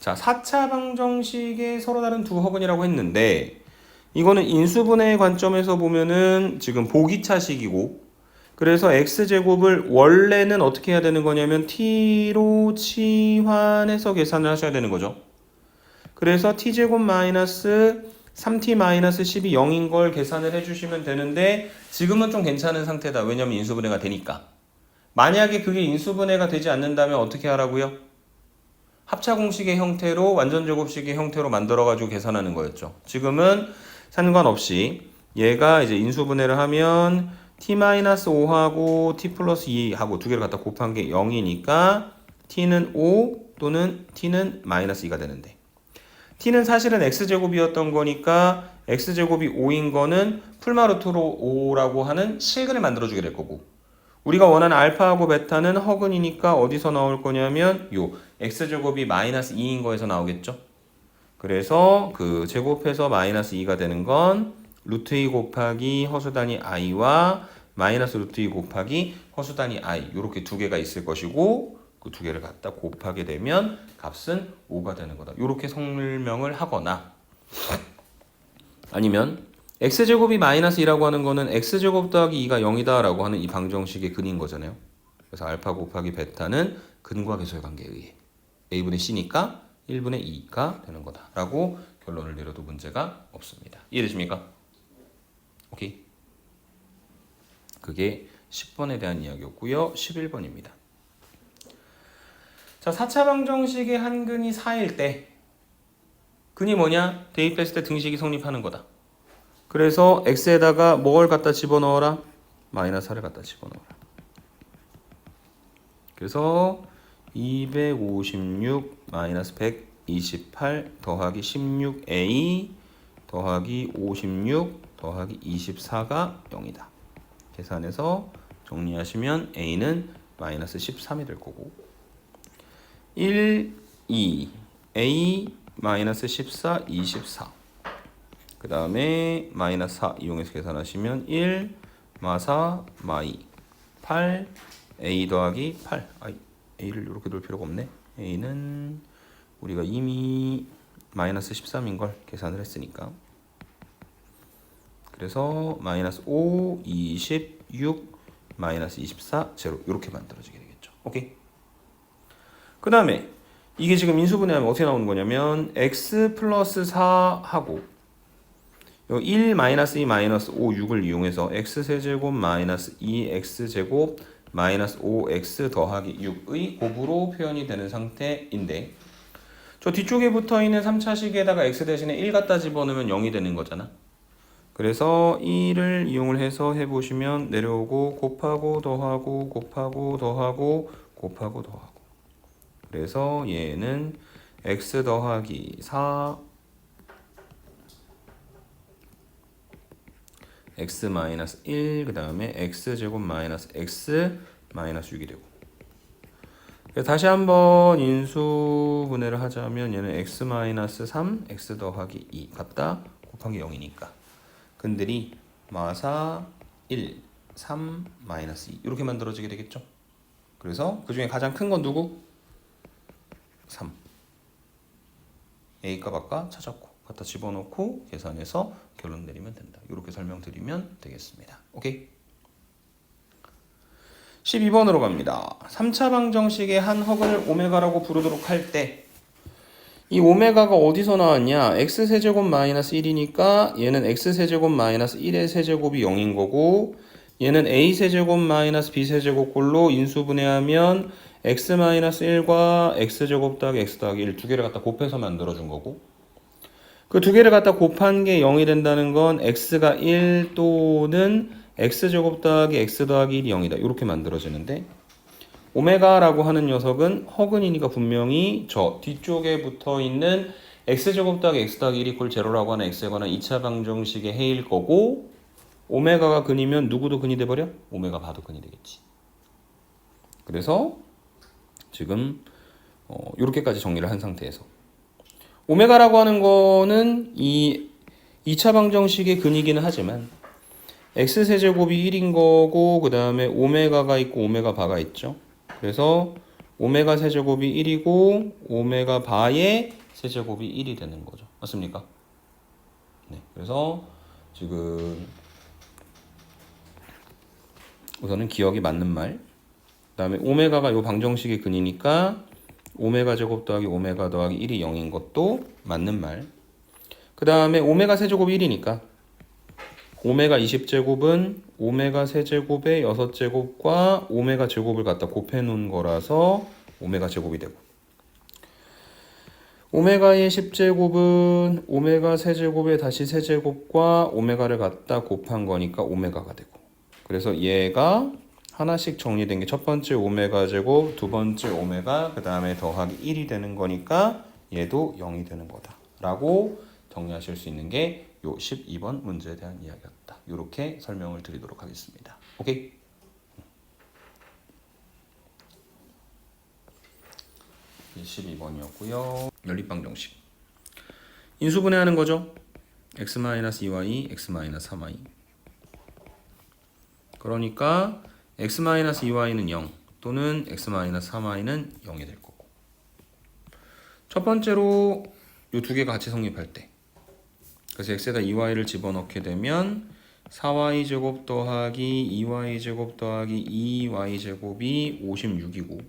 자, 4차 방정식의 서로 다른 두 허근이라고 했는데 이거는 인수분해의 관점에서 보면은 지금 보기차식이고 그래서 x제곱을 원래는 어떻게 해야 되는 거냐면 t로 치환해서 계산을 하셔야 되는 거죠. 그래서 t제곱 마이너스 3t 마이너스 10이 0인 걸 계산을 해주시면 되는데 지금은 좀 괜찮은 상태다. 왜냐면 인수분해가 되니까. 만약에 그게 인수분해가 되지 않는다면 어떻게 하라고요? 합차공식의 형태로 완전제곱식의 형태로 만들어가지고 계산하는 거였죠. 지금은 상관없이 얘가 이제 인수분해를 하면 t-5하고 t 플러스 2하고 두 개를 갖다 곱한 게 0이니까 t는 5 또는 t는 마이너스 2가 되는데 t는 사실은 x제곱이었던 거니까 x제곱이 5인 거는 풀마루트로 5라고 하는 실근을 만들어주게 될 거고 우리가 원하는 알파하고 베타는 허근이니까 어디서 나올 거냐면 요 x제곱이 마이너스 2인 거에서 나오겠죠. 그래서 그 제곱해서 마이너스 2가 되는 건 루트 2 곱하기 허수 단위 i와 마이너스 루트 2 곱하기 허수 단위 i 요렇게 두 개가 있을 것이고 그 두 개를 갖다 곱하게 되면 값은 5가 되는 거다. 요렇게 설명을 하거나 아니면 x제곱이 마이너스 2라고 하는 거는 x제곱 더하기 2가 0이다 라고 하는 이 방정식의 근인 거잖아요. 그래서 알파 곱하기 베타는 근과 계수의 관계에 의해 a분의 c니까 1분의 2가 되는 거다 라고 결론을 내려도 문제가 없습니다. 이해되십니까? 오케이. 그게 10번에 대한 이야기였고요. 11번입니다. 자, 4차 방정식의 한 근이 4일 때 근이 뭐냐? 대입했을 때 등식이 성립하는 거다. 그래서 x에다가 뭘 갖다 집어넣어라? 마이너스 4를 갖다 집어넣어라. 그래서 256 마이너스 128 더하기 16a 더하기 56 더하기 24가 0이다. 계산해서 정리하시면 a는 마이너스 13이 될 거고 1, 2, a 마이너스 14, 24 그 다음에 마이너스 4 이용해서 계산하시면 1, 마4, 마2 8, a 더하기 8 a를 이렇게 놓을 필요가 없네. a는 우리가 이미 마이너스 13인 걸 계산을 했으니까 그래서 마이너스 5, 26, 마이너스 24, 제로 이렇게 만들어지게 되겠죠. 오케이. 그 다음에 이게 지금 인수분해하면 어떻게 나오는 거냐면 x 플러스 4하고 1 마이너스 2 마이너스 5, 6을 이용해서 x세제곱 마이너스 2x제곱 마이너스 5x 더하기 6의 곱으로 표현이 되는 상태인데 저 뒤쪽에 붙어있는 3차식에다가 x 대신에 1 갖다 집어넣으면 0이 되는 거잖아. 그래서 1을 이용을 해서 해보시면 내려오고 곱하고 더하고 곱하고 더하고 곱하고 더하고 그래서 얘는 x 더하기 4 x 마이너스 1 그 다음에 x제곱 마이너스 x 마이너스 6이 되고 다시 한번 인수분해를 하자면 얘는 x 마이너스 3 x 더하기 2 같다 곱한 게 0이니까 근들이 마사 1 3 마이너스 2 이렇게 만들어지게 되겠죠. 그래서 그 중에 가장 큰 건 누구? 3 a 값 아까 찾았고 갖다 집어넣고 계산해서 결론 내리면 된다. 이렇게 설명드리면 되겠습니다. 오케이. 12번으로 갑니다. 3차 방정식의 한 허근을 오메가라고 부르도록 할 때 이 오메가가 어디서 나왔냐? x세제곱 마이너스 1이니까 얘는 x세제곱 마이너스 1의 세제곱이 0인 거고 얘는 a세제곱 마이너스 b세제곱 꼴로 인수분해하면 x 마이너스 1과 x제곱 더하기 x 더하기 1 두 개를 갖다 곱해서 만들어준 거고 그 두 개를 갖다 곱한 게 0이 된다는 건 x가 1 또는 x제곱 더하기 x 더하기 1이 0이다. 이렇게 만들어지는데 오메가라고 하는 녀석은 허근이니까 분명히 저 뒤쪽에 붙어있는 x제곱 더하기 x 더하기 1 이퀄 제로라고 하는 x에 관한 2차 방정식의 해일 거고 오메가가 근이면 누구도 근이 돼버려? 오메가 바도 근이 되겠지. 그래서 지금 이렇게까지 정리를 한 상태에서 오메가라고 하는 거는 이 2차 방정식의 근이기는 하지만 x세제곱이 1인 거고 그 다음에 오메가가 있고 오메가 바가 있죠. 그래서 오메가 세제곱이 1이고 오메가 바의 세제곱이 1이 되는 거죠. 맞습니까? 네. 그래서 지금 우선은 기억이 맞는 말. 그다음에 오메가가 요 방정식의 근이니까 오메가 제곱 더하기 오메가 더하기 1이 0인 것도 맞는 말. 그다음에 오메가 세제곱이 1이니까 오메가 20제곱은 오메가 세제곱의 6제곱과 오메가 제곱을 갖다 곱해 놓은 거라서 오메가 제곱이 되고 오메가의 10제곱은 오메가 세제곱의 다시 세제곱과 오메가를 갖다 곱한 거니까 오메가가 되고 그래서 얘가 하나씩 정리된 게 첫 번째 오메가 제곱, 두 번째 오메가, 그 다음에 더하기 1이 되는 거니까 얘도 0이 되는 거다 라고 정리하실 수 있는 게 요 12번 문제에 대한 이야기였다. 이렇게 설명을 드리도록 하겠습니다. 오케이? 12번이었고요. 연립방정식. 인수분해하는 거죠. x-2y, x-3y. 그러니까 x-2y는 0 또는 x-3y는 0이 될 거고. 첫 번째로 이 두 개가 같이 성립할 때 그래서 x에다 2y를 집어넣게 되면 4y 제곱 더하기 2y 제곱 더하기 2y 제곱이 56이고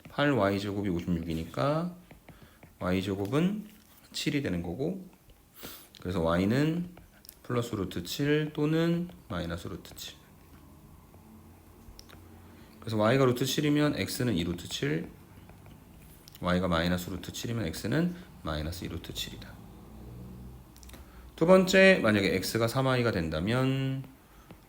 8y 제곱이 56이니까 y 제곱은 7이 되는 거고 그래서 y는 플러스 루트 7 또는 마이너스 루트 7 그래서 y가 루트 7이면 x는 2루트 7 y가 마이너스 루트 7이면 x는 마이너스 2루트 7이다. 두 번째 만약에 x가 3y가 된다면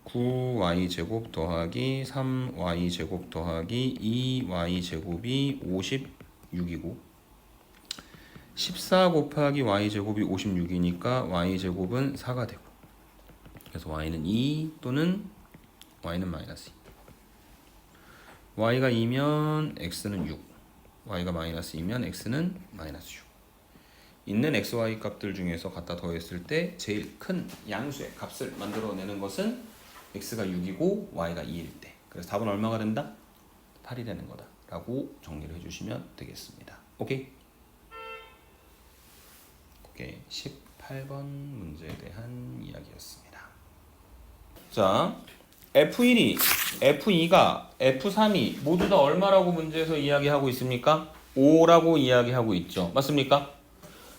9y 제곱 더하기 3y 제곱 더하기 2y 제곱이 56이고 14 곱하기 y 제곱이 56이니까 y 제곱은 4가 되고 그래서 y는 2 또는 y는 마이너스 2 y가 2면 x는 6 y가 마이너스 2면 x는 마이너스 6 있는 xy 값들 중에서 갖다 더했을 때 제일 큰 양수의 값을 만들어내는 것은 x가 6이고 y가 2일 때 그래서 답은 얼마가 된다? 8이 되는 거다 라고 정리를 해주시면 되겠습니다. 오케이? 그게 18번 문제에 대한 이야기였습니다. 자, F1이, F2가, F3이 모두 다 얼마라고 문제에서 이야기하고 있습니까? 5라고 이야기하고 있죠. 맞습니까?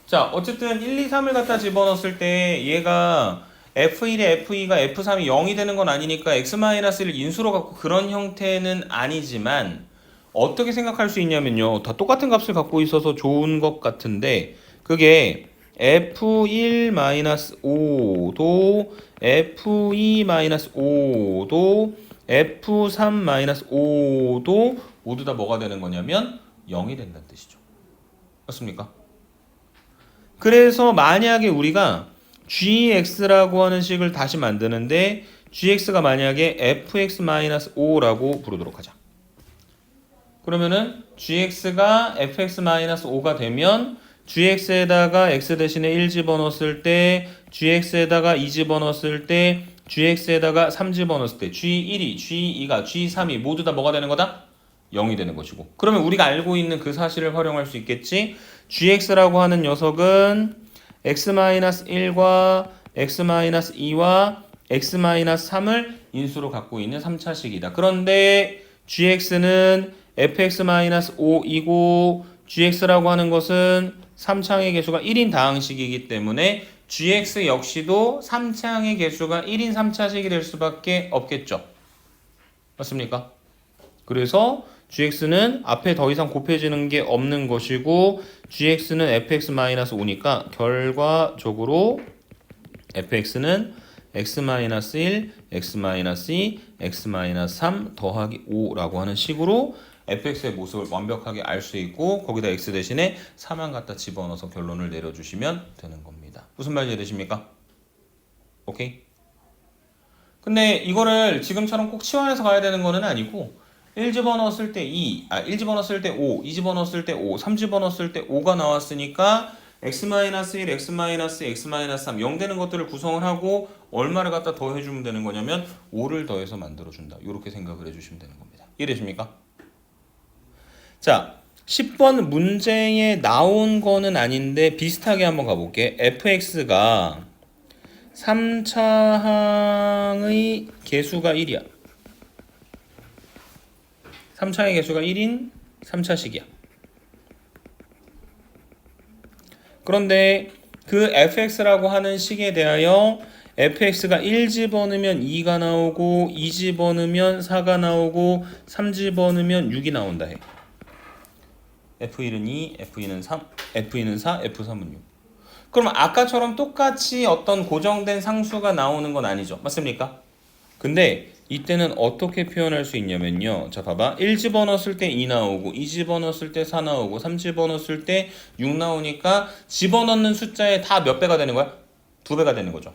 자, 어쨌든 1, 2, 3을 갖다 집어넣었을 때 얘가 F1에 F2가 F3이 0이 되는 건 아니니까 X-1을 인수로 갖고 그런 형태는 아니지만 어떻게 생각할 수 있냐면요. 다 똑같은 값을 갖고 있어서 좋은 것 같은데 그게 F1-5도 F2-5도 F3-5도 모두 다 뭐가 되는 거냐면 0이 된다는 뜻이죠. 맞습니까? 그래서 만약에 우리가 gx라고 하는 식을 다시 만드는데 gx가 만약에 fx-5라고 부르도록 하자. 그러면은 gx가 fx-5가 되면 gx에다가 x 대신에 1 집어넣었을 때 gx에다가 2 집어넣었을 때 gx에다가 3 집어넣었을 때 g1이, g2가, g3이 모두 다 뭐가 되는 거다? 0이 되는 것이고 그러면 우리가 알고 있는 그 사실을 활용할 수 있겠지? gx라고 하는 녀석은 x-1과 x-2와 x-3을 인수로 갖고 있는 3차식이다. 그런데 gx는 fx-5이고 gx라고 하는 것은 3창의 개수가 1인 다항식이기 때문에 gx 역시도 3창의 개수가 1인 3차식이 될 수밖에 없겠죠. 맞습니까? 그래서 gx는 앞에 더 이상 곱해지는 게 없는 것이고 gx는 fx-5니까 결과적으로 fx는 x-1, x-2, x-3 더하기 5라고 하는 식으로 fx의 모습을 완벽하게 알 수 있고 거기다 x 대신에 4만 갖다 집어넣어서 결론을 내려주시면 되는 겁니다. 무슨 말 이해되십니까? 오케이? 근데 이거를 지금처럼 꼭 치환해서 가야 되는 거는 아니고 1 집어넣었을 때 2, 1 집어넣었을 때 5, 2 집어넣었을 때 5, 3 집어넣었을 때 5가 나왔으니까 x-1, x-2, x-3 0 되는 것들을 구성을 하고 얼마를 갖다 더해주면 되는 거냐면 5를 더해서 만들어준다. 이렇게 생각을 해주시면 되는 겁니다. 이해되십니까? 자, 10번 문제에 나온 거는 아닌데 비슷하게 한번 가볼게. fx가 3차항의 개수가 1이야. 3차의 개수가 1인 3차식이야. 그런데 그 fx라고 하는 식에 대하여 fx가 1 집어넣으면 2가 나오고 2 집어넣으면 4가 나오고 3 집어넣으면 6이 나온다 해. F1은 2, F2는 3, F2는 4, F3은 6. 그럼 아까처럼 똑같이 어떤 고정된 상수가 나오는 건 아니죠. 맞습니까? 근데 이때는 어떻게 표현할 수 있냐면요. 자, 봐봐. 1 집어넣었을 때 2 나오고 2 집어넣었을 때 4 나오고 3 집어넣었을 때 6 나오니까 집어넣는 숫자에 다 몇 배가 되는 거야? 2배가 되는 거죠.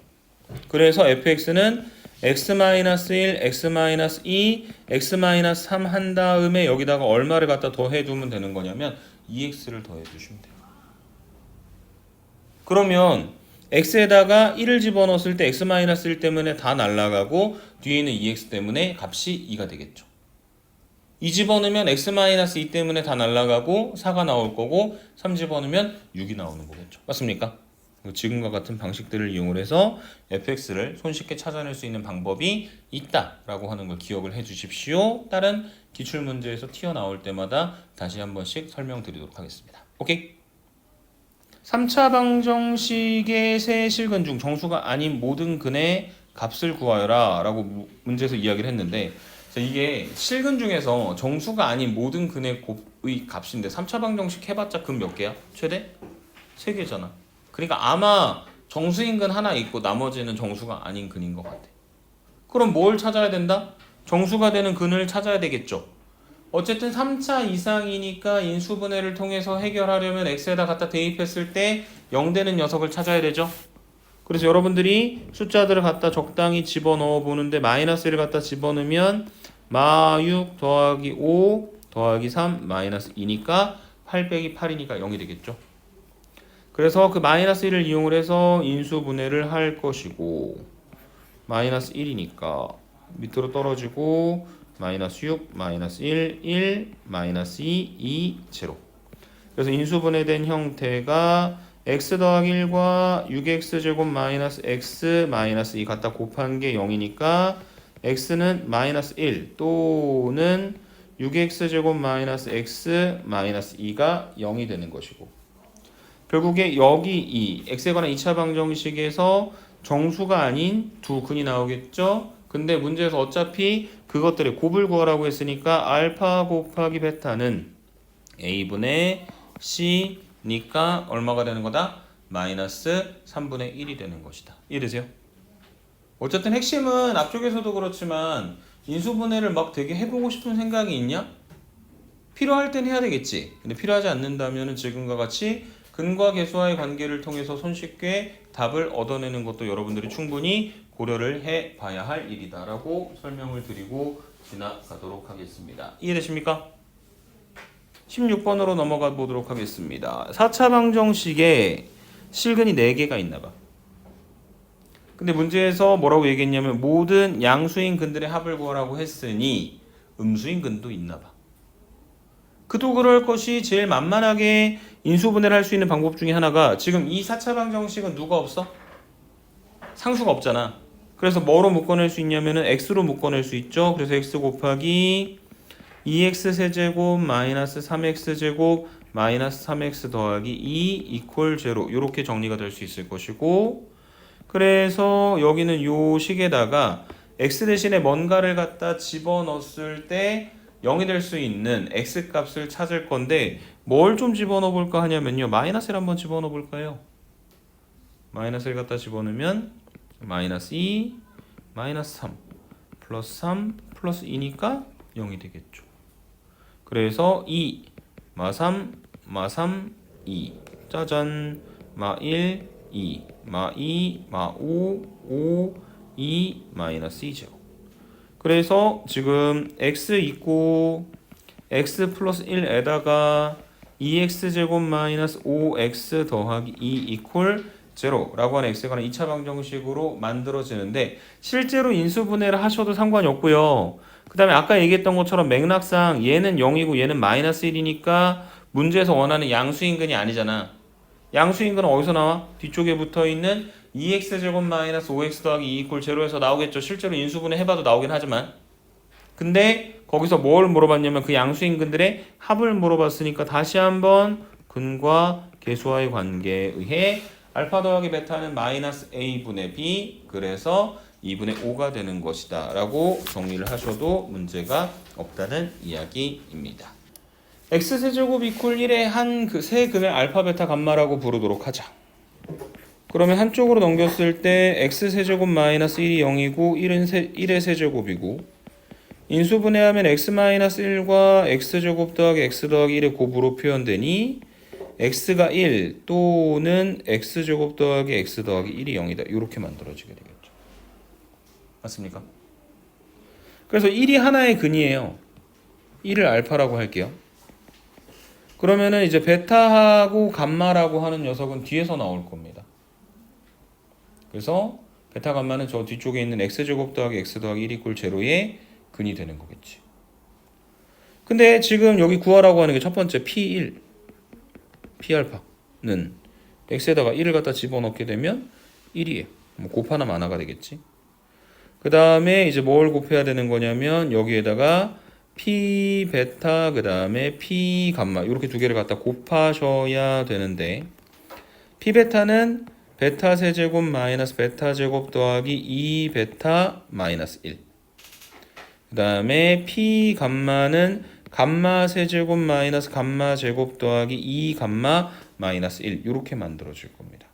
그래서 fx는 x-1, x-2, x-3 한 다음에 여기다가 얼마를 갖다 더해두면 되는 거냐면 2x를 더해주시면 돼요. 그러면 x에다가 1을 집어넣었을 때 x-1 때문에 다 날아가고 뒤에 있는 2x 때문에 값이 2가 되겠죠. 2 집어넣으면 x-2 때문에 다 날아가고 4가 나올 거고 3 집어넣으면 6이 나오는 거겠죠. 맞습니까? 지금과 같은 방식들을 이용해서 fx를 손쉽게 찾아낼 수 있는 방법이 있다라고 하는 걸 기억을 해 주십시오. 다른 기출문제에서 튀어나올 때마다 다시 한 번씩 설명드리도록 하겠습니다. 오케이? 3차 방정식의 세 실근 중 정수가 아닌 모든 근의 값을 구하여라 라고 문제에서 이야기를 했는데 이게 실근 중에서 정수가 아닌 모든 근의 곱의 값인데 3차 방정식 해봤자 근 몇 개야? 최대? 3개잖아. 그러니까 아마 정수인 근 하나 있고 나머지는 정수가 아닌 근인 것 같아. 그럼 뭘 찾아야 된다? 정수가 되는 근을 찾아야 되겠죠. 어쨌든 3차 이상이니까 인수분해를 통해서 해결하려면 x에다 갖다 대입했을 때 0되는 녀석을 찾아야 되죠. 그래서 여러분들이 숫자들을 갖다 적당히 집어넣어 보는데 마이너스를 갖다 집어넣으면 마6 더하기 5 더하기 3 마이너스 2니까 8 빼기 8이니까 0이 되겠죠. 그래서 그 마이너스 1을 이용을 해서 인수분해를 할 것이고 마이너스 1이니까 밑으로 떨어지고 마이너스 6, 마이너스 1, 1, 마이너스 2, 2, 0. 그래서 인수분해된 형태가 x 더하기 1과 6x제곱 마이너스 x 마이너스 2 갖다 곱한 게 0이니까 x는 마이너스 1 또는 6x제곱 마이너스 x 마이너스 2가 0이 되는 것이고 결국에 여기 이 x에 관한 2차 방정식에서 정수가 아닌 두 근이 나오겠죠. 근데 문제에서 어차피 그것들의 곱을 구하라고 했으니까 알파 곱하기 베타는 a분의 c니까 얼마가 되는 거다? 마이너스 3분의 1이 되는 것이다. 이해되세요? 어쨌든 핵심은 앞쪽에서도 그렇지만 인수분해를 막 되게 해보고 싶은 생각이 있냐? 필요할 땐 해야 되겠지. 근데 필요하지 않는다면 지금과 같이 근과 계수와의 관계를 통해서 손쉽게 답을 얻어내는 것도 여러분들이 충분히 고려를 해봐야 할 일이다라고 설명을 드리고 지나가도록 하겠습니다. 이해되십니까? 16번으로 넘어가 보도록 하겠습니다. 4차 방정식에 실근이 4개가 있나봐. 근데 문제에서 뭐라고 얘기했냐면 모든 양수인 근들의 합을 구하라고 했으니 음수인 근도 있나봐. 그도 그럴 것이 제일 만만하게 인수분해를 할 수 있는 방법 중에 하나가 지금 이 4차 방정식은 누가 없어? 상수가 없잖아. 그래서 뭐로 묶어낼 수 있냐면은 x로 묶어낼 수 있죠. 그래서 x 곱하기 2x 세제곱 마이너스 3x 제곱 마이너스 3x 더하기 2 이퀄 0 이렇게 정리가 될 수 있을 것이고 그래서 여기는 요 식에다가 x 대신에 뭔가를 갖다 집어넣었을 때 0이 될 수 있는 x 값을 찾을 건데 뭘 좀 집어넣어 볼까 하냐면요. 마이너스를 한번 집어넣어 볼까요? 마이너스를 갖다 집어넣으면 마이너스 2, 마이너스 3, 플러스 3, 플러스 2니까 0이 되겠죠. 그래서 2, 마3, 마3, 2, 짜잔, 마1, 2, 마2, 마5, 5, 2, 마이너스 2제곱. 그래서 지금 x 있고 x 플러스 1에다가 2x제곱 마이너스 5x 더하기 2 이퀄 0라고 하는 x에 관한 2차 방정식으로 만들어지는데 실제로 인수분해를 하셔도 상관이 없고요. 그 다음에 아까 얘기했던 것처럼 맥락상 얘는 0이고 얘는 마이너스 1이니까 문제에서 원하는 양수인근이 아니잖아. 양수인근은 어디서 나와? 뒤쪽에 붙어있는 2x제곱 마이너스 5x 더하기 2 이퀄 제로에서 나오겠죠. 실제로 인수분해 해봐도 나오긴 하지만. 근데 거기서 뭘 물어봤냐면 그 양수인근들의 합을 물어봤으니까 다시 한번 근과 계수와의 관계에 의해 알파 더하기 베타는 마이너스 a분의 b, 그래서 2분의 5가 되는 것이다 라고 정리를 하셔도 문제가 없다는 이야기입니다. x세제곱 이퀄 1의 한 그 세 근을 알파 베타 감마라고 부르도록 하자. 그러면 한쪽으로 넘겼을 때 x세제곱 마이너스 1이 0이고 1의 세제곱이고, 인수분해하면 x-1과 x제곱 더하기 x 더하기 1의 곱으로 표현되니 x가 1 또는 x제곱 더하기 x 더하기 1이 0이다. 이렇게 만들어지게 되겠죠. 맞습니까? 그래서 1이 하나의 근이에요. 1을 알파라고 할게요. 그러면은 이제 베타하고 감마라고 하는 녀석은 뒤에서 나올 겁니다. 그래서 베타 감마는 저 뒤쪽에 있는 x제곱 더하기 x 더하기 1 이퀄 제로의 근이 되는 거겠지. 근데 지금 여기 구하라고 하는 게 첫 번째 P1, P알파는 x에다가 1을 갖다 집어넣게 되면 1이에요. 뭐 곱하나 마나가 되겠지. 그 다음에 이제 뭘 곱해야 되는 거냐면 여기에다가 P 베타 그 다음에 P 감마 이렇게 두 개를 갖다 곱하셔야 되는데, P 베타는 베타 세제곱 마이너스 베타 제곱 더하기 2 베타 마이너스 1. 그 다음에 P 감마는 감마 세제곱 마이너스 감마 제곱 더하기 2 감마 마이너스 1 이렇게 만들어질 겁니다.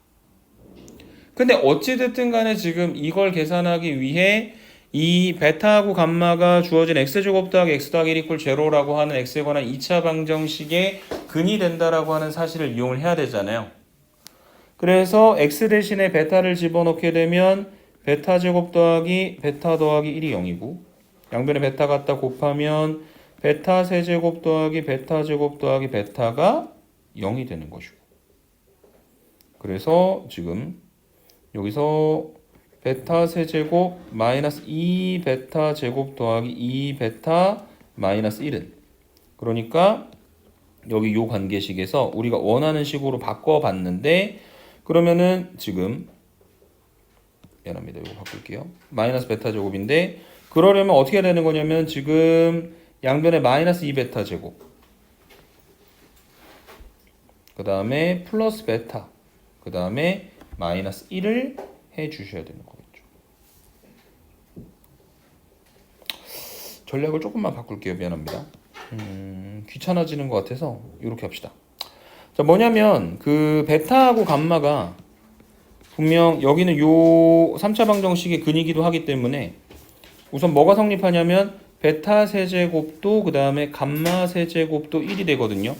근데 어찌됐든 간에 지금 이걸 계산하기 위해 이 베타하고 감마가 주어진 x제곱 더하기 x 더하기 1 이퀄 제로라고 하는 x에 관한 2차 방정식의 근이 된다라고 하는 사실을 이용을 해야 되잖아요. 그래서 x 대신에 베타를 집어넣게 되면 베타 제곱 더하기 베타 더하기 1이 0이고, 양변에 베타 갖다 곱하면 베타 세제곱 더하기 베타 제곱 더하기 베타가 0이 되는 것이고, 그래서 지금 여기서 베타 세제곱 마이너스 2 베타 제곱 더하기 2 베타 마이너스 1은, 그러니까 여기 요 관계식에서 우리가 원하는 식으로 바꿔봤는데, 그러면은 지금 미안합니다. 이거 바꿀게요. 마이너스 베타 제곱인데, 그러려면 어떻게 해야 되는 거냐면 지금 양변에 마이너스 2 베타 제곱 그 다음에 플러스 베타 그 다음에 마이너스 1을 해 주셔야 되는 거겠죠. 전략을 조금만 바꿀게요. 미안합니다. 귀찮아지는 것 같아서 이렇게 합시다. 자, 뭐냐면 그 베타하고 감마가 분명 여기는 요 3차 방정식의 근이기도 하기 때문에 우선 뭐가 성립하냐면 베타 세제곱도 그 다음에 감마 세제곱도 1이 되거든요.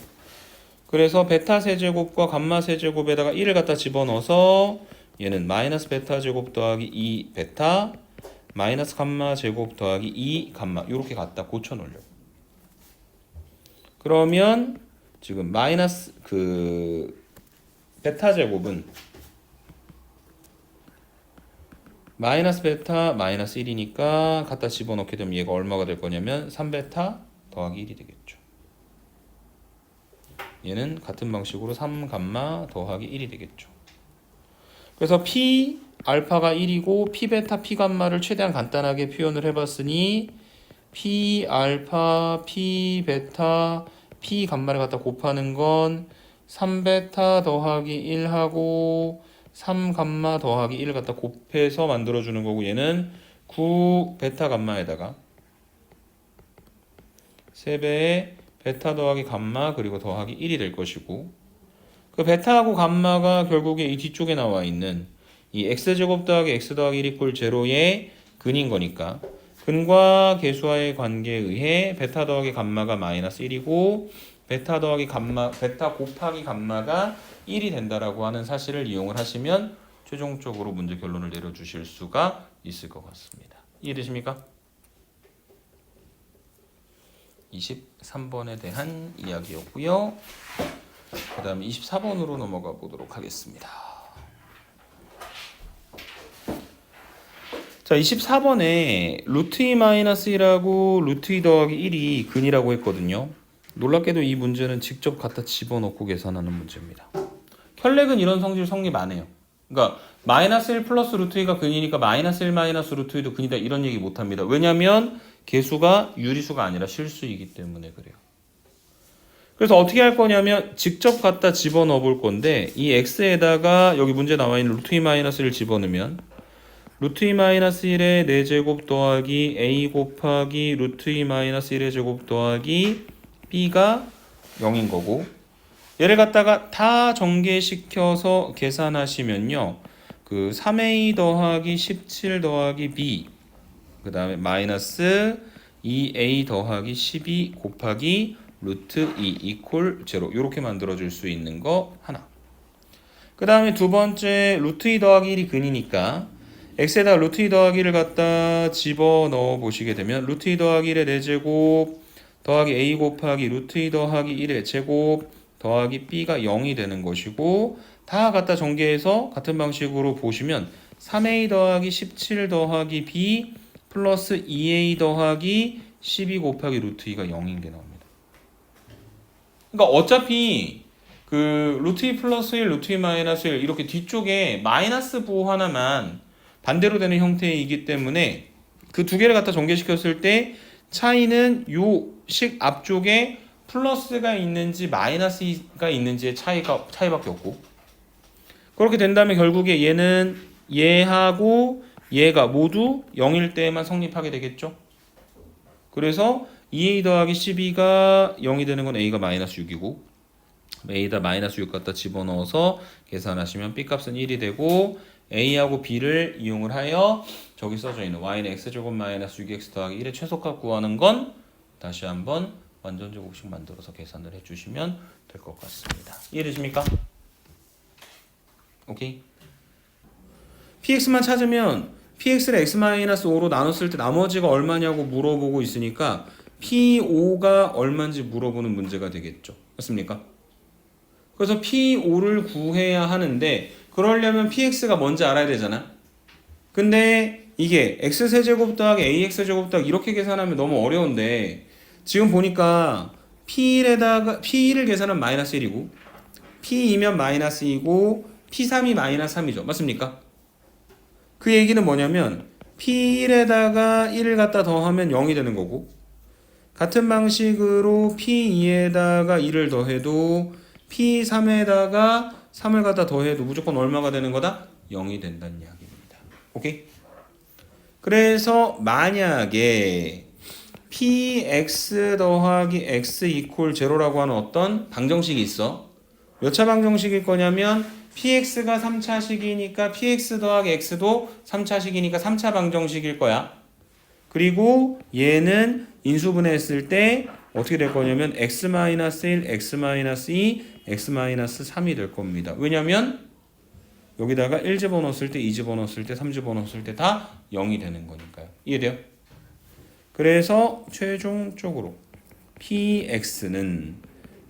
그래서 베타 세제곱과 감마 세제곱에다가 1을 갖다 집어넣어서 얘는 마이너스 베타 제곱 더하기 2 베타 마이너스 감마 제곱 더하기 2 감마 이렇게 갖다 고쳐놓으려고. 그러면 지금 마이너스 그 베타 제곱은 마이너스 베타 마이너스 1이니까 갖다 집어넣게 되면 얘가 얼마가 될 거냐면 3베타 더하기 1이 되겠죠. 얘는 같은 방식으로 3감마 더하기 1이 되겠죠. 그래서 P 알파가 1이고 P 베타 P 감마를 최대한 간단하게 표현을 해봤으니 P 알파 P 베타 P 감마를 갖다 곱하는 건 3베타 더하기 1하고 3감마 더하기 1을 갖다 곱해서 만들어주는 거고, 얘는 9베타 감마에다가 3배의 베타 더하기 감마 그리고 더하기 1이 될 것이고, 그 베타하고 감마가 결국에 이 뒤쪽에 나와 있는 이 x제곱 더하기 x 더하기 1 이퀄 제로의 근인 거니까 근과 계수와의 관계에 의해 베타 더하기 감마가 마이너스 1이고 베타 더하기 감마 베타 곱하기 감마가 1이 된다라고 하는 사실을 이용을 하시면 최종적으로 문제 결론을 내려주실 수가 있을 것 같습니다. 이해되십니까? 23번에 대한 이야기였고요. 그 다음에 24번으로 넘어가 보도록 하겠습니다. 자, 24번에 루트 2 마이너스 1하고 루트 2 더하기 1이 근이라고 했거든요. 놀랍게도 이 문제는 직접 갖다 집어넣고 계산하는 문제입니다. 혈렉은 이런 성질 성립 안 해요. 그러니까 마이너스 1 플러스 루트 2가 근이니까 마이너스 1 마이너스 루트 2도 근이다 이런 얘기 못 합니다. 왜냐면 개수가 유리수가 아니라 실수이기 때문에 그래요. 그래서 어떻게 할 거냐면 직접 갖다 집어넣어 볼 건데 이 x에다가 여기 문제 나와 있는 루트 2 마이너스 1을 집어넣으면 루트 2 마이너스 1의 4제곱 더하기 a 곱하기 루트 2 마이너스 1의 제곱 더하기 b가 0인 거고, 얘를 갖다가 다 전개시켜서 계산하시면요, 그 3a 더하기 17 더하기 b 그 다음에 마이너스 2a 더하기 12 곱하기 루트 2 이퀄 0 이렇게 만들어줄 수 있는 거 하나. 그 다음에 두 번째 루트 2 더하기 1이 근이니까 x에다 루트 2 더하기 1을 갖다 집어넣어 보시게 되면 루트 2 더하기 1의 4제곱 더하기 a 곱하기 루트 2 더하기 1의 제곱 더하기 b가 0이 되는 것이고, 다 갖다 전개해서 같은 방식으로 보시면 3a 더하기 17 더하기 b 플러스 2a 더하기 12 곱하기 루트 2가 0인 게 나옵니다. 그러니까 어차피 그 루트 2 플러스 1, 루트 2 마이너스 1 이렇게 뒤쪽에 마이너스 부호 하나만 반대로 되는 형태이기 때문에 그 두 개를 갖다 전개시켰을 때 차이는 요 식 앞쪽에 플러스가 있는지 마이너스가 있는지의 차이밖에 없고, 그렇게 된다면 결국에 얘는 얘하고 얘가 모두 0일 때만 성립하게 되겠죠. 그래서 2a 더하기 12가 0이 되는 건 a가 마이너스 6이고 a에다 마이너스 6 갖다 집어넣어서 계산하시면 b값은 1이 되고, a하고 b를 이용을 하여 저기 써져 있는 y는 x제곱 마이너스 6x 더하기 1의 최소값 구하는 건 다시 한번 완전 제곱식 만들어서 계산을 해주시면 될 것 같습니다. 이해되십니까? 오케이. px만 찾으면 px를 x-5로 나눴을 때 나머지가 얼마냐고 물어보고 있으니까 p5가 얼마인지 물어보는 문제가 되겠죠. 맞습니까? 그래서 p5를 구해야 하는데 그러려면 px가 뭔지 알아야 되잖아. 근데 이게 x세제곱 더하기 ax제곱 더하기 이렇게 계산하면 너무 어려운데, 지금 보니까 p1을 계산하면 마이너스 1이고 p2면 마이너스 2고 p3이 마이너스 3이죠. 맞습니까? 그 얘기는 뭐냐면 p1에다가 1을 갖다 더하면 0이 되는 거고, 같은 방식으로 p2에다가 1을 더해도 p3에다가 3을 갖다 더해도 무조건 얼마가 되는 거다? 0이 된다는 이야기입니다. 오케이? 그래서 만약에 px 더하기 x 이퀄 0라고 하는 어떤 방정식이 있어. 몇 차 방정식일 거냐면 px가 3차식이니까 px 더하기 x도 3차식이니까 3차 방정식일 거야. 그리고 얘는 인수분해했을 때 어떻게 될 거냐면 x-1, x-2, x-3이 될 겁니다. 왜냐면 여기다가 1 집어넣었을 때, 2 집어넣었을 때, 3 집어넣었을 때 다 0이 되는 거니까요. 이해돼요? 그래서 최종적으로 px는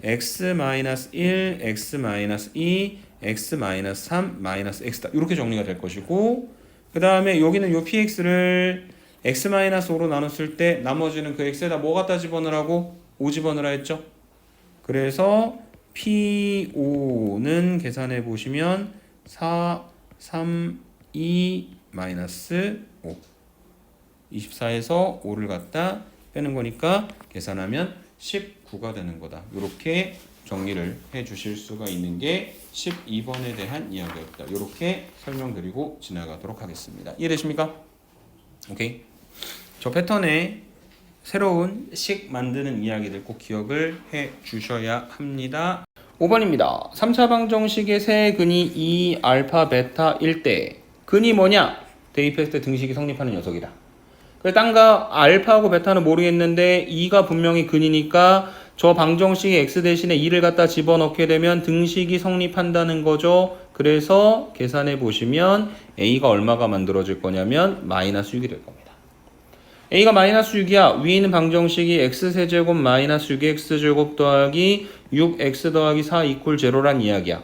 x-1, x-2, x-3, x다. 이렇게 정리가 될 것이고, 그 다음에 여기는 요 px를 x-5로 나눴을 때 나머지는 그 x에다 뭐 갖다 집어넣으라고? 5 집어넣으라 했죠? 그래서 p5는 계산해 보시면 4, 3, 2, 마이너스 5 24에서 5를 갖다 빼는 거니까 계산하면 19가 되는 거다. 이렇게 정리를 해 주실 수가 있는 게 12번에 대한 이야기였다. 이렇게 설명드리고 지나가도록 하겠습니다. 이해되십니까? 오케이. 저 패턴에 새로운 식 만드는 이야기들 꼭 기억을 해 주셔야 합니다. 5번입니다. 3차 방정식의 세 근이 2, 알파, 베타, 1대 근이 뭐냐? 대입했을 때 등식이 성립하는 녀석이다. 그래서 딴가 알파하고 베타는 모르겠는데 2가 분명히 근이니까 저 방정식에 x 대신에 2를 갖다 집어넣게 되면 등식이 성립한다는 거죠. 그래서 계산해 보시면 a가 얼마가 만들어질 거냐면 마이너스 6이 될 겁니다. a가 마이너스 6이야. 위에 있는 방정식이 x세제곱 마이너스 6x제곱 더하기 6x 더하기 4 이퀄 0란 이야기야.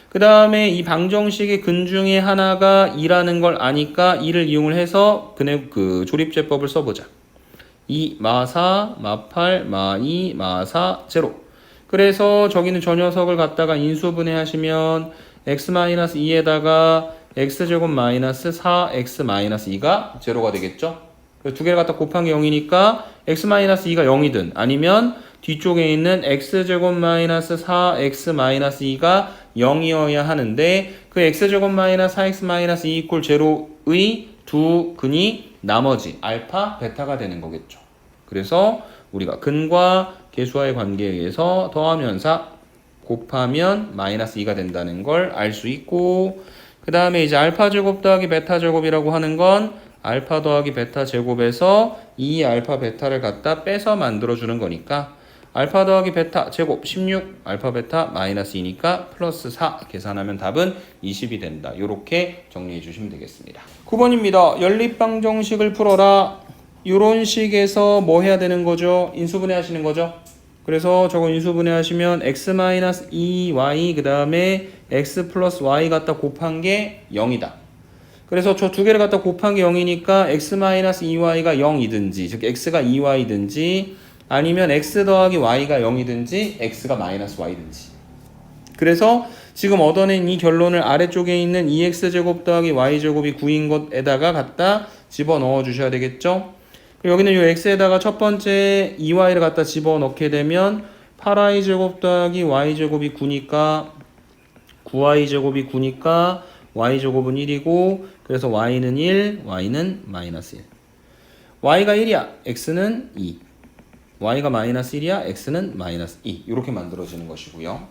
그 다음에 이 방정식의 근 중에 하나가 2라는 걸 아니까 2를 이용을 해서 그 조립제법을 써보자. 2, 마4, 마8, 마2, 마4, 제로. 그래서 저기는 저 녀석을 갖다가 인수분해하시면 x-2에다가 x제곱 마이너스 4x-2가 제로가 되겠죠? 두 개를 갖다 곱한 게 0이니까 x-2가 0이든 아니면 뒤쪽에 있는 x제곱 마이너스 4x-2가 0이어야 하는데 그 x제곱 마이너스 4x-2 이퀄 제로의 두 근이 나머지 알파, 베타가 되는 거겠죠. 그래서 우리가 근과 계수와의 관계에 의해서 더하면서 곱하면 마이너스 2가 된다는 걸 알 수 있고 그 다음에 이제 알파 제곱 더하기 베타 제곱이라고 하는 건 알파 더하기 베타 제곱에서 이 알파 베타를 갖다 빼서 만들어주는 거니까 알파 더하기 베타 제곱 16 알파 베타 마이너스 2니까 플러스 4 계산하면 답은 20이 된다. 이렇게 정리해 주시면 되겠습니다. 9번입니다. 연립방정식을 풀어라. 이런 식에서 뭐 해야 되는 거죠? 인수분해 하시는 거죠? 그래서 저거 인수분해 하시면 x-2y 그 다음에 x 플러스 y 갖다 곱한 게 0이다. 그래서 저 두 개를 갖다 곱한 게 0이니까 x-2y가 0이든지 즉 x가 2y든지 아니면 x 더하기 y가 0이든지 x가 마이너스 y든지. 그래서 지금 얻어낸 이 결론을 아래쪽에 있는 2x제곱 더하기 y제곱이 9인 것에다가 갖다 집어넣어 주셔야 되겠죠. 여기는 이 x에다가 첫 번째 2y를 갖다 집어넣게 되면 8y제곱 더하기 y제곱이 9니까 9y제곱이 9니까 y제곱은 1이고 그래서 y는 1, y는 마이너스 1. y가 1이야. x는 2. y가 마이너스 1이야. x는 마이너스 2. 이렇게 만들어지는 것이고요.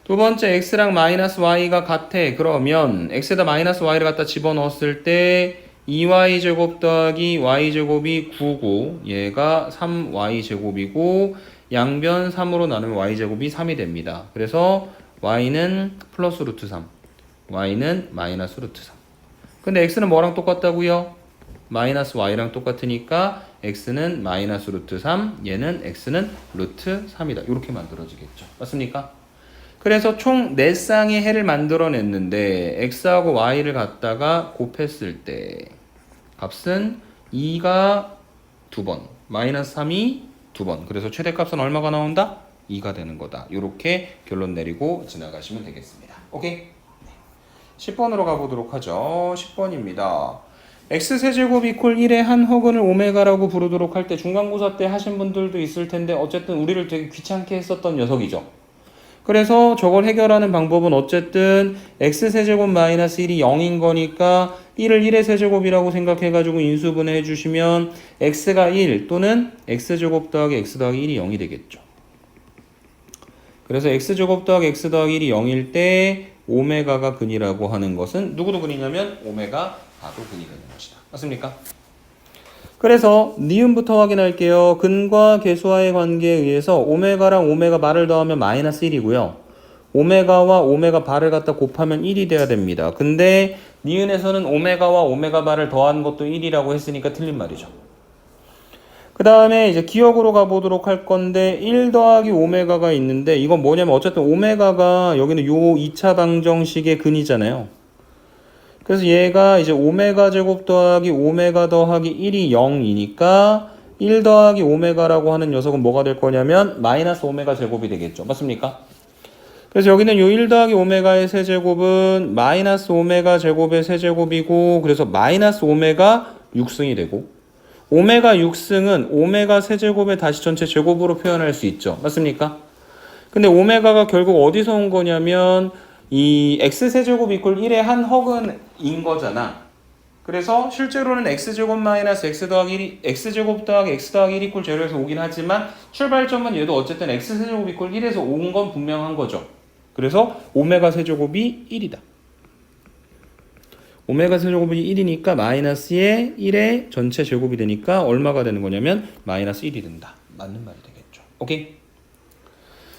두 번째 x랑 마이너스 y가 같아. 그러면 x에다 마이너스 y를 갖다 집어넣었을 때 2y제곱 더하기 y제곱이 9고 얘가 3y제곱이고 양변 3으로 나누면 y제곱이 3이 됩니다. 그래서 y는 플러스 루트 3, y는 마이너스 루트 3. 근데 x는 뭐랑 똑같다고요? 마이너스 y랑 똑같으니까 x는 마이너스 루트 3, 얘는 x는 루트 3이다. 이렇게 만들어지겠죠. 맞습니까? 그래서 총 4쌍의 해를 만들어냈는데 x하고 y를 갖다가 곱했을 때 값은 2가 2번, 마이너스 3이 2번. 그래서 최대값은 얼마가 나온다? 2가 되는 거다. 이렇게 결론 내리고 지나가시면 되겠습니다. 오케이? 10번으로 가보도록 하죠. 10번입니다. x세제곱 이퀄 1의 한 허근을 오메가라고 부르도록 할 때 중간고사 때 하신 분들도 있을 텐데 어쨌든 우리를 되게 귀찮게 했었던 녀석이죠. 그래서 저걸 해결하는 방법은 어쨌든 x세제곱 마이너스 1이 0인 거니까 1을 1의 세제곱이라고 생각해가지고 인수분해 해주시면 x가 1 또는 x제곱 더하기 x 더하기 1이 0이 되겠죠. 그래서 x제곱 더하기 x 더하기 1이 0일 때 오메가가 근이라고 하는 것은 누구도 근이냐면 오메가가도 근이 되는 것이다. 맞습니까? 그래서 니은부터 확인할게요. 근과 계수와의 관계에 의해서 오메가랑 오메가 바를 더하면 마이너스 1이고요. 오메가와 오메가 바를 갖다 곱하면 1이 돼야 됩니다. 근데 니은에서는 오메가와 오메가 바를 더한 것도 1이라고 했으니까 틀린 말이죠. 그 다음에 이제 기억으로 가보도록 할 건데 1 더하기 오메가가 있는데 이건 뭐냐면 어쨌든 오메가가 여기는 요 2차 방정식의 근이잖아요. 그래서 얘가 이제 오메가 제곱 더하기 오메가 더하기 1이 0이니까 1 더하기 오메가라고 하는 녀석은 뭐가 될 거냐면 마이너스 오메가 제곱이 되겠죠. 맞습니까? 그래서 여기는 요 1 더하기 오메가의 세제곱은 마이너스 오메가 제곱의 세제곱이고 그래서 마이너스 오메가 6승이 되고 오메가 6승은 오메가 세제곱의 다시 전체 제곱으로 표현할 수 있죠. 맞습니까? 근데 오메가가 결국 어디서 온 거냐면 이 x세제곱 이퀄 1의 한 허근인 거잖아. 그래서 실제로는 x제곱 마이너스 x 더하기 1, x제곱 더하기 x 더하기 1 이퀄 제로에서 오긴 하지만 출발점은 얘도 어쨌든 x세제곱 이퀄 1에서 온 건 분명한 거죠. 그래서 오메가 세제곱이 1이다. 오메가 세제곱이 1이니까 마이너스의 1의 전체 제곱이 되니까 얼마가 되는 거냐면 마이너스 1이 된다. 맞는 말이 되겠죠. 오케이?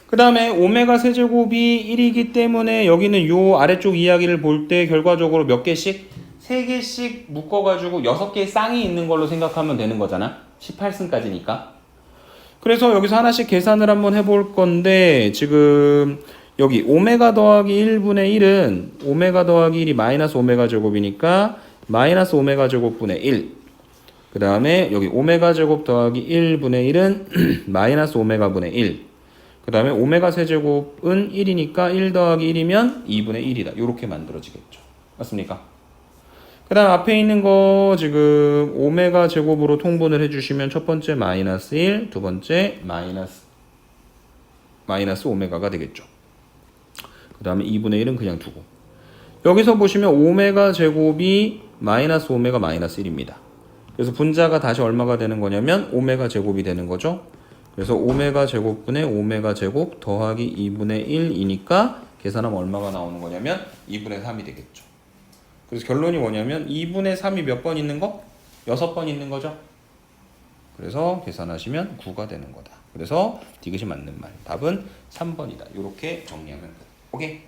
그 다음에 오메가 세제곱이 1이기 때문에 여기는 요 아래쪽 이야기를 볼 때 결과적으로 몇 개씩? 3개씩 묶어가지고 6개의 쌍이 있는 걸로 생각하면 되는 거잖아. 18승까지니까. 그래서 여기서 하나씩 계산을 한번 해볼 건데 지금 여기 오메가 더하기 1분의 1은 오메가 더하기 1이 마이너스 오메가 제곱이니까 마이너스 오메가 제곱분의 1. 그 다음에 여기 오메가 제곱 더하기 1분의 1은 마이너스 오메가분의 1. 그 다음에 오메가 세제곱은 1이니까 1 더하기 1이면 2분의 1이다. 이렇게 만들어지겠죠. 맞습니까? 그 다음 앞에 있는 거 지금 오메가 제곱으로 통분을 해주시면 첫 번째 마이너스 1, 두 번째 마이너스 오메가가 되겠죠. 그 다음에 2분의 1은 그냥 두고. 여기서 보시면 오메가 제곱이 마이너스 오메가 마이너스 1입니다. 그래서 분자가 다시 얼마가 되는 거냐면 오메가 제곱이 되는 거죠. 그래서 오메가 제곱분의 오메가 제곱 더하기 2분의 1이니까 계산하면 얼마가 나오는 거냐면 2분의 3이 되겠죠. 그래서 결론이 뭐냐면 2분의 3이 몇 번 있는 거? 6번 있는 거죠. 그래서 계산하시면 9가 되는 거다. 그래서 디귿이 맞는 말. 답은 3번이다. 이렇게 정리하면 돼. 오케이? 네.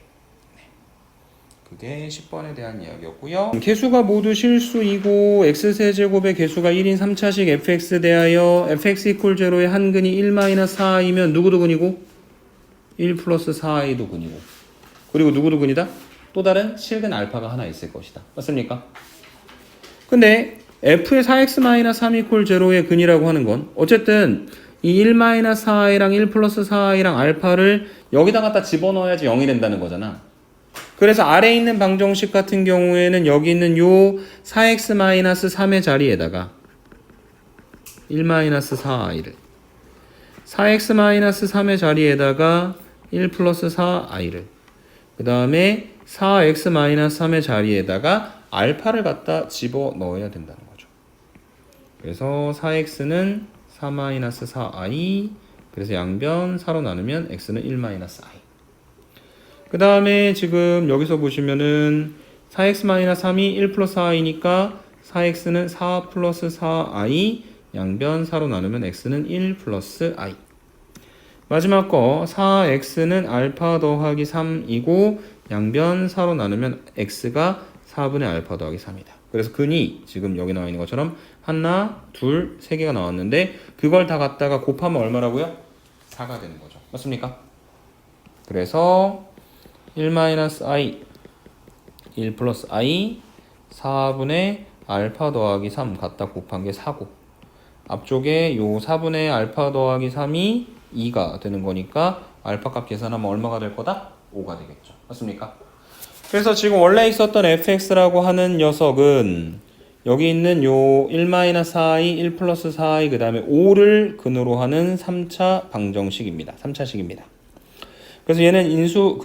그게 10번에 대한 이야기였고요. 개수가 모두 실수이고 x세제곱의 개수가 1인 3차식 fx 대하여 fx 이퀄 제로의 한근이 1-4i면 누구도 근이고 1 플러스 4i도 근이고 그리고 누구도 근이다? 또 다른 실근 알파가 하나 있을 것이다. 맞습니까? 근데 f의 4x-3 이퀄 제로의 근이라고 하는 건 어쨌든 이 1-4i랑 1 플러스 4i랑 알파를 여기다 갖다 집어넣어야지 0이 된다는 거잖아. 그래서 아래에 있는 방정식 같은 경우에는 여기 있는 요 4x-3의 자리에다가 1-4i를 4x-3의 자리에다가 1 플러스 4i를 그 다음에 4x-3의 자리에다가 알파를 갖다 집어넣어야 된다는 거죠. 그래서 4x는 4-4i 그래서 양변 4로 나누면 x는 1-i 그 다음에 지금 여기서 보시면은 4x-3이 1 플러스 4i니까 4x는 4 플러스 4i 양변 4로 나누면 x는 1 플러스 i 마지막 거 4x는 알파 더하기 3이고 양변 4로 나누면 x가 4분의 알파 더하기 3이다. 그래서 근이 지금 여기 나와 있는 것처럼 하나, 둘, 세 개가 나왔는데 그걸 다 갖다가 곱하면 얼마라고요? 4가 되는 거죠. 맞습니까? 그래서 1-i 1 플러스 i 4분의 알파 더하기 3 갖다 곱한 게 4고 앞쪽에 요 4분의 알파 더하기 3이 2가 되는 거니까 알파 값 계산하면 얼마가 될 거다? 5가 되겠죠. 맞습니까? 그래서 지금 원래 있었던 fx라고 하는 녀석은 여기 있는 요 1-4i, 1 플러스 4i 그 다음에 5를 근으로 하는 3차 방정식입니다. 3차식입니다. 그래서 얘는 인수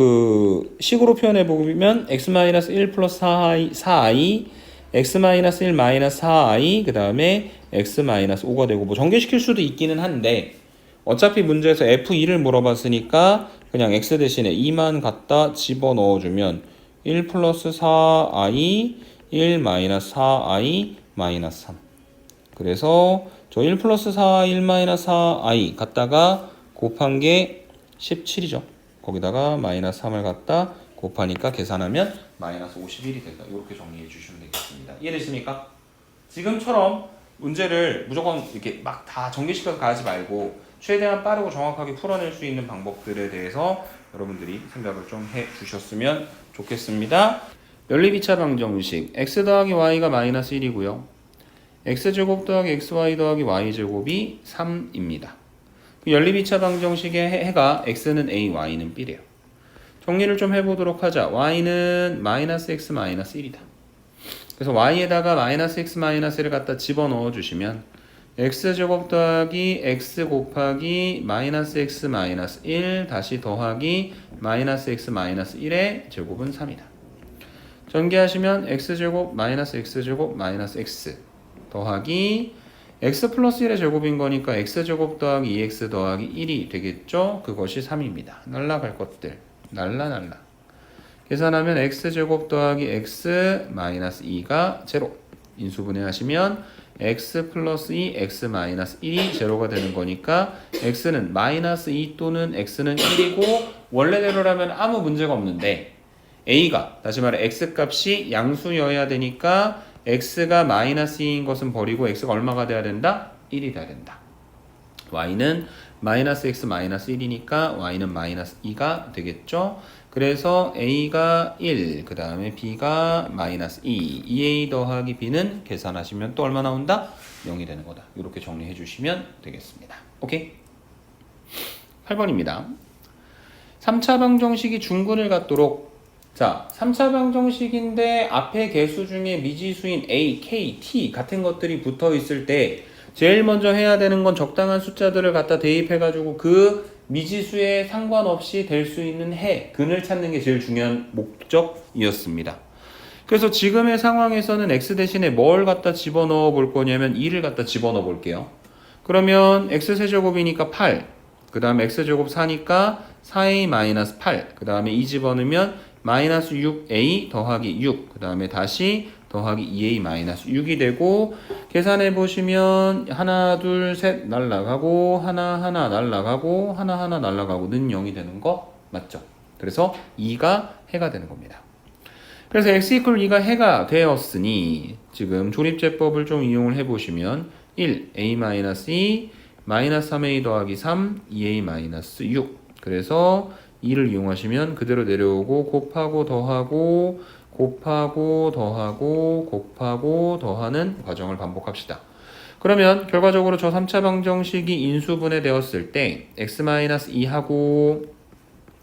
식으로 표현해 보면 x-1 플러스 4i, x-1 마이너스 4i 그 다음에 x-5가 되고 뭐 전개시킬 수도 있기는 한데 어차피 문제에서 f2를 물어봤으니까 그냥 x 대신에 2만 갖다 집어넣어주면 1 플러스 4i 1 마이너스 4i 마이너스 3 그래서 저 1 플러스 4i 1 마이너스 4i 갖다가 곱한 게 17이죠. 거기다가 마이너스 3을 갖다 곱하니까 계산하면 마이너스 51이 된다. 이렇게 정리해 주시면 되겠습니다. 이해되십니까? 지금처럼 문제를 무조건 이렇게 막 다 전개시켜서 가지 말고 최대한 빠르고 정확하게 풀어낼 수 있는 방법들에 대해서 여러분들이 생각을 좀 해 주셨으면 좋겠습니다. 연립 2차 방정식 x 더하기 y가 마이너스 1이고요. x제곱 더하기 xy 더하기 y제곱이 3입니다. 연립 2차 방정식의 해가 x는 a, y는 b래요. 정리를 좀 해보도록 하자. y는 마이너스 x 마이너스 1이다. 그래서 y에다가 마이너스 x 마이너스 1을 갖다 집어넣어 주시면 x제곱 더하기 x 곱하기 마이너스 x 마이너스 1 다시 더하기 마이너스 x 마이너스 1의 제곱은 3이다. 전개하시면 x제곱 마이너스 x제곱 마이너스 x 더하기 x 플러스 1의 제곱인 거니까 x제곱 더하기 2x 더하기 1이 되겠죠? 그것이 3입니다. 날라갈 것들 날라 계산하면 x제곱 더하기 x 마이너스 2가 제로 인수분해 하시면 x 플러스 2 x 마이너스 1이 제로가 되는 거니까 x는 마이너스 2 또는 x는 1이고 원래대로라면 아무 문제가 없는데 a가 다시 말해 x 값이 양수여야 되니까 x가 마이너스 2인 것은 버리고 x가 얼마가 돼야 된다? 1이 돼야 된다. y는 마이너스 x 마이너스 1이니까 y는 마이너스 2가 되겠죠. 그래서 a가 1, 그 다음에 b가 마이너스 2, 2a 더하기 b는 계산하시면 또 얼마 나온다? 0이 되는 거다. 이렇게 정리해 주시면 되겠습니다. 오케이? 8번입니다. 3차 방정식이 중근을 갖도록, 자, 3차 방정식인데 앞에 개수 중에 미지수인 a, k, t 같은 것들이 붙어 있을 때 제일 먼저 해야 되는 건 적당한 숫자들을 갖다 대입해가지고 그 미지수에 상관없이 될 수 있는 근을 찾는 게 제일 중요한 목적이었습니다. 그래서 지금의 상황에서는 x 대신에 뭘 갖다 집어넣어 볼 거냐면 2를 갖다 집어넣어 볼게요. 그러면 x세제곱이니까 8, 그 다음에 x제곱 4니까 4a-8, 그 다음에 2 집어넣으면 마이너스 6a 더하기 6, 그 다음에 다시 더하기 2a-6이 되고, 계산해 보시면 하나 둘 셋 날라가고 하나 날라가고 하나 날라가고는 0이 되는 거 맞죠? 그래서 2가 해가 되는 겁니다. 그래서 x = 2가 해가 되었으니 지금 조립제법을 좀 이용을 해보시면 1, a-2, 마이너스 3a 더하기 3, 2a-6. 그래서 2를 이용하시면 그대로 내려오고 곱하고 더하고 곱하고 더하고 곱하고 더하는 과정을 반복합시다. 그러면 결과적으로 저 3차 방정식이 인수분해 되었을 때 x-2하고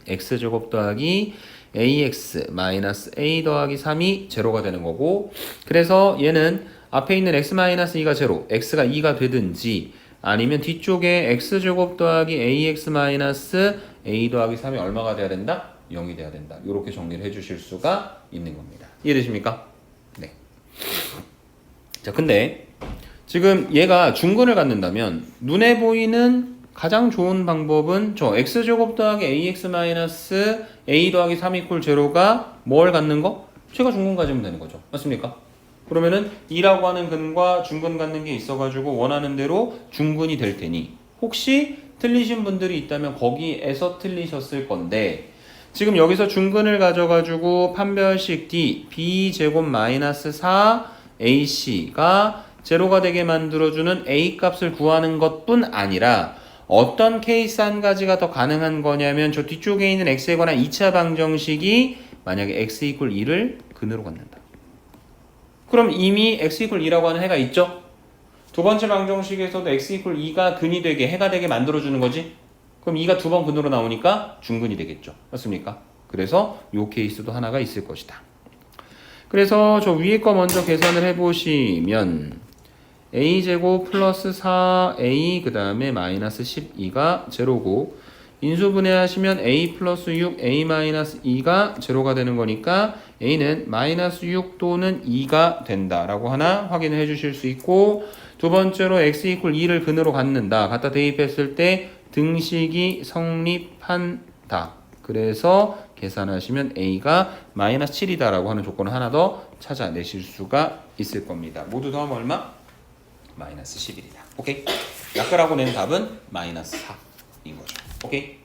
x제곱 더하기 ax-a 더하기 3이 제로가 되는 거고, 그래서 얘는 앞에 있는 x-2가 제로, x가 2가 되든지 아니면 뒤쪽에 x제곱 더하기 ax-a 더하기 3이 얼마가 돼야 된다? 0이 돼야 된다. 이렇게 정리를 해주실 수가 있는 겁니다. 이해되십니까? 네. 자, 근데 지금 얘가 중근을 갖는다면 눈에 보이는 가장 좋은 방법은 저 x제곱 더하기 ax-a 더하기 3 = 제로가 뭘 갖는 거? 최가 중근 가지면 되는 거죠. 맞습니까? 그러면은 2라고 하는 근과 중근 갖는 게 있어가지고 원하는 대로 중근이 될 테니, 혹시 틀리신 분들이 있다면 거기에서 틀리셨을 건데, 지금 여기서 중근을 가져가지고 판별식 D b제곱 마이너스 4ac가 제로가 되게 만들어주는 a 값을 구하는 것뿐 아니라 어떤 케이스 한 가지가 더 가능한 거냐면 저 뒤쪽에 있는 x에 관한 2차 방정식이 만약에 x = 2를 근으로 갖는다. 그럼 이미 x = 2라고 하는 해가 있죠? 두 번째 방정식에서도 x = 2가 근이 되게, 해가 되게 만들어주는 거지? 그럼 2가 두 번 근으로 나오니까 중근이 되겠죠. 맞습니까? 그래서 요 케이스도 하나가 있을 것이다. 그래서 저 위에 거 먼저 계산을 해보시면 a제곱 플러스 4a 그 다음에 마이너스 12가 제로고, 인수분해하시면 a 플러스 6 a-2가 제로가 되는 거니까 a는 마이너스 6 또는 2가 된다라고 하나 확인을 해주실 수 있고, 두 번째로 x = 2를 근으로 갖는다. 갖다 대입했을 때 등식이 성립한다. 그래서 계산하시면 a가 마이너스 7이다 라고 하는 조건을 하나 더 찾아내실 수가 있을 겁니다. 모두 더하면 얼마? 마이너스 11이다. 오케이? 약가라고 낸 답은 마이너스 4인 거죠. 오케이?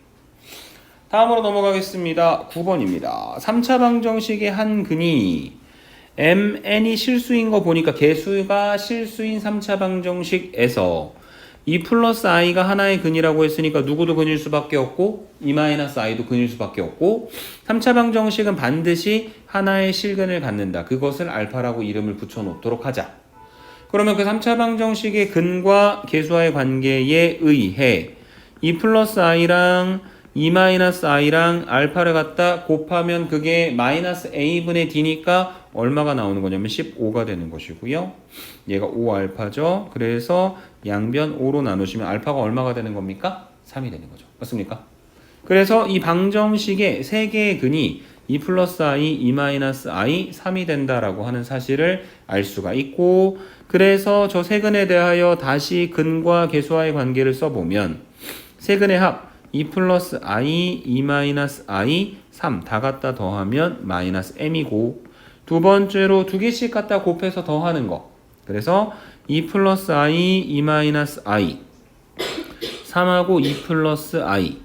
다음으로 넘어가겠습니다. 9번입니다. 3차 방정식의 한 근이 mn이 실수인 거 보니까 개수가 실수인 3차 방정식에서 2 플러스 i가 하나의 근이라고 했으니까 누구도 근일 수밖에 없고 2 마이너스 i도 근일 수밖에 없고, 3차 방정식은 반드시 하나의 실근을 갖는다. 그것을 알파라고 이름을 붙여놓도록 하자. 그러면 그 3차 방정식의 근과 개수와의 관계에 의해 2 플러스 i랑 2 마이너스 i랑 알파를 갖다 곱하면 그게 마이너스 a분의 d니까 얼마가 나오는 거냐면 15가 되는 것이고요. 얘가 5알파죠. 그래서 양변 5로 나누시면 알파가 얼마가 되는 겁니까? 3이 되는 거죠. 맞습니까? 그래서 이 방정식의 세 개의 근이 2 플러스 i, 2 마이너스 i, 3이 된다라고 하는 사실을 알 수가 있고, 그래서 저 세 근에 대하여 다시 근과 개수와의 관계를 써보면 세 근의 합 2 플러스 i, 2 마이너스 i, 3 다 갖다 더하면 마이너스 m이고, 두 번째로 두 개씩 갖다 곱해서 더하는 거. 그래서 2 플러스 i, 2 마이너스 i, 3하고 2 플러스 i,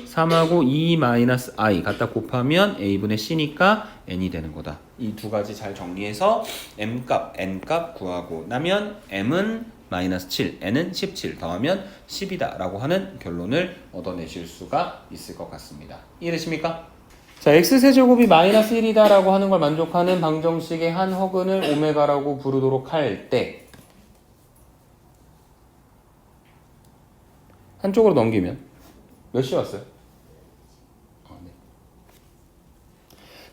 3하고 2 마이너스 i 갖다 곱하면 a분의 c니까 n이 되는 거다. 이 두 가지 잘 정리해서 m값, n값 구하고 나면 m은 마이너스 7, n은 17 더하면 10이다 라고 하는 결론을 얻어내실 수가 있을 것 같습니다. 이해되십니까? 자, x세제곱이 마이너스 1이다 라고 하는 걸 만족하는 방정식의 한 허근을 오메가라고 부르도록 할 때 한쪽으로 넘기면 몇이 왔어요? 네.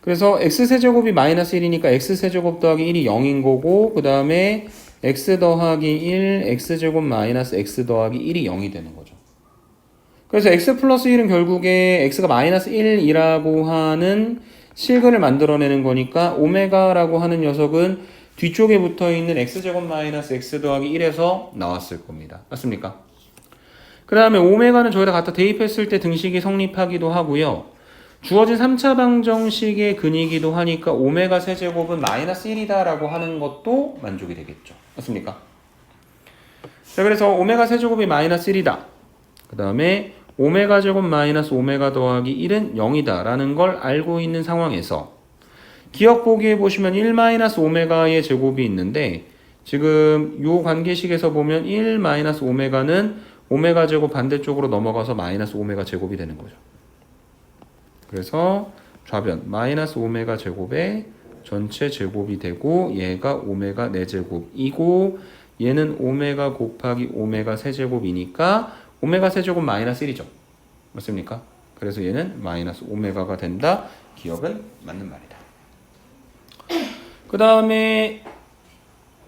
그래서 x세제곱이 마이너스 1이니까 x세제곱 더하기 1이 0인 거고 그 다음에 x 더하기 1, x제곱 마이너스 x 더하기 1이 0이 되는 거죠. 그래서 x 플러스 1은 결국에 x가 마이너스 1이라고 하는 실근을 만들어내는 거니까 오메가라고 하는 녀석은 뒤쪽에 붙어있는 x제곱 마이너스 x 더하기 1에서 나왔을 겁니다. 맞습니까? 그 다음에 오메가는 저기다 갖다 대입했을 때 등식이 성립하기도 하고요. 주어진 3차 방정식의 근이기도 하니까 오메가 세제곱은 마이너스 1이다 라고 하는 것도 만족이 되겠죠. 맞습니까? 자, 그래서 오메가 세제곱이 마이너스 1이다. 그 다음에 오메가 제곱 마이너스 오메가 더하기 1은 0이다 라는 걸 알고 있는 상황에서 기억 보기에 보시면 1 마이너스 오메가의 제곱이 있는데 지금 요 관계식에서 보면 1 마이너스 오메가는 오메가 제곱 반대쪽으로 넘어가서 마이너스 오메가 제곱이 되는 거죠. 그래서 좌변 마이너스 오메가 제곱의 전체 제곱이 되고 얘가 오메가 4제곱이고 얘는 오메가 곱하기 오메가 세제곱이니까 오메가 세제곱 마이너스 1이죠. 맞습니까? 그래서 얘는 마이너스 오메가가 된다. 기억은 맞는 말이다. 그 다음에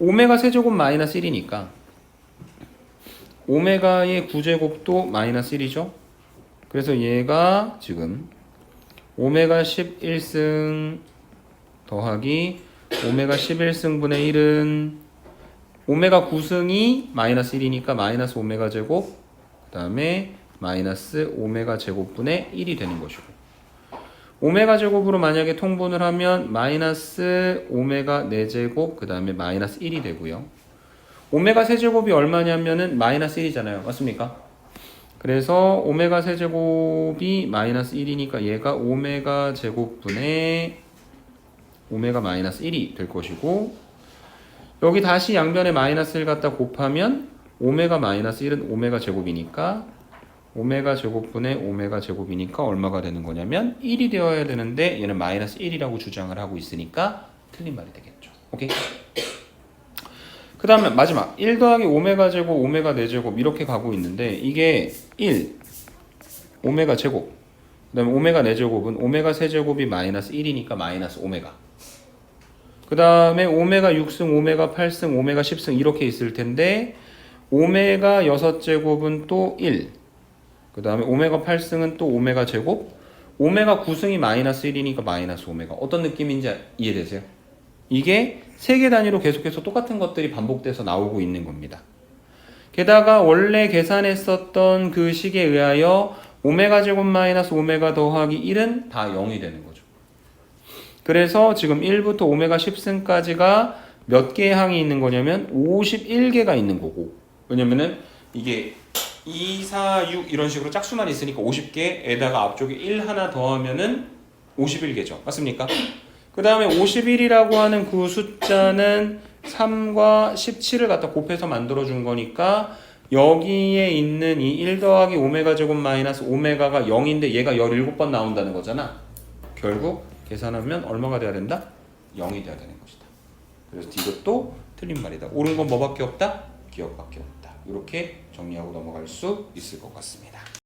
오메가 세제곱 마이너스 1이니까 오메가의 9제곱도 마이너스 1이죠. 그래서 얘가 지금 오메가 11승 더하기 오메가 11승분의 1은 오메가 9승이 마이너스 1이니까 마이너스 오메가 제곱 그 다음에 마이너스 오메가 제곱분의 1이 되는 것이고 오메가 제곱으로 만약에 통분을 하면 마이너스 오메가 4제곱 그 다음에 마이너스 1이 되고요. 오메가 세제곱이 얼마냐면은 마이너스 1이잖아요. 맞습니까? 그래서 오메가 세제곱이 마이너스 1이니까 얘가 오메가 제곱분의 오메가 마이너스 1이 될 것이고 여기 다시 양변에 마이너스를 갖다 곱하면 오메가 마이너스 1은 오메가 제곱이니까 오메가 제곱분의 오메가 제곱이니까 얼마가 되는 거냐면 1이 되어야 되는데 얘는 마이너스 1이라고 주장을 하고 있으니까 틀린 말이 되겠죠. 오케이? 그 다음에 마지막 1 더하기 오메가 제곱 오메가 4제곱 이렇게 가고 있는데 이게 1 오메가 제곱 그 다음에 오메가 4제곱은 오메가 세제곱이 마이너스 1이니까 마이너스 오메가 그 다음에 오메가 6승 오메가 8승 오메가 10승 이렇게 있을 텐데 오메가 6제곱은 또 1 그 다음에 오메가 8승은 또 오메가 제곱 오메가 9승이 마이너스 1이니까 마이너스 오메가 어떤 느낌인지 이해되세요? 이게 세개 단위로 계속해서 똑같은 것들이 반복돼서 나오고 있는 겁니다. 게다가 원래 계산했었던 그 식에 의하여 오메가 제곱 마이너스 오메가 더하기 1은 다 0이 되는 거죠. 그래서 지금 1부터 오메가 10승까지가 몇 개의 항이 있는 거냐면 51개가 있는 거고 왜냐면은 이게 2, 4, 6 이런 식으로 짝수만 있으니까 50개에다가 앞쪽에 1 하나 더하면은 51개죠. 맞습니까? 그 다음에 51이라고 하는 그 숫자는 3과 17을 갖다 곱해서 만들어준 거니까 여기에 있는 이 1 더하기 오메가 제곱 마이너스 오메가가 0인데 얘가 17번 나온다는 거잖아. 결국 계산하면 얼마가 돼야 된다? 0이 돼야 되는 것이다. 그래서 이것도 틀린 말이다. 옳은 건 뭐밖에 없다? 기억밖에 없다. 이렇게 정리하고 넘어갈 수 있을 것 같습니다.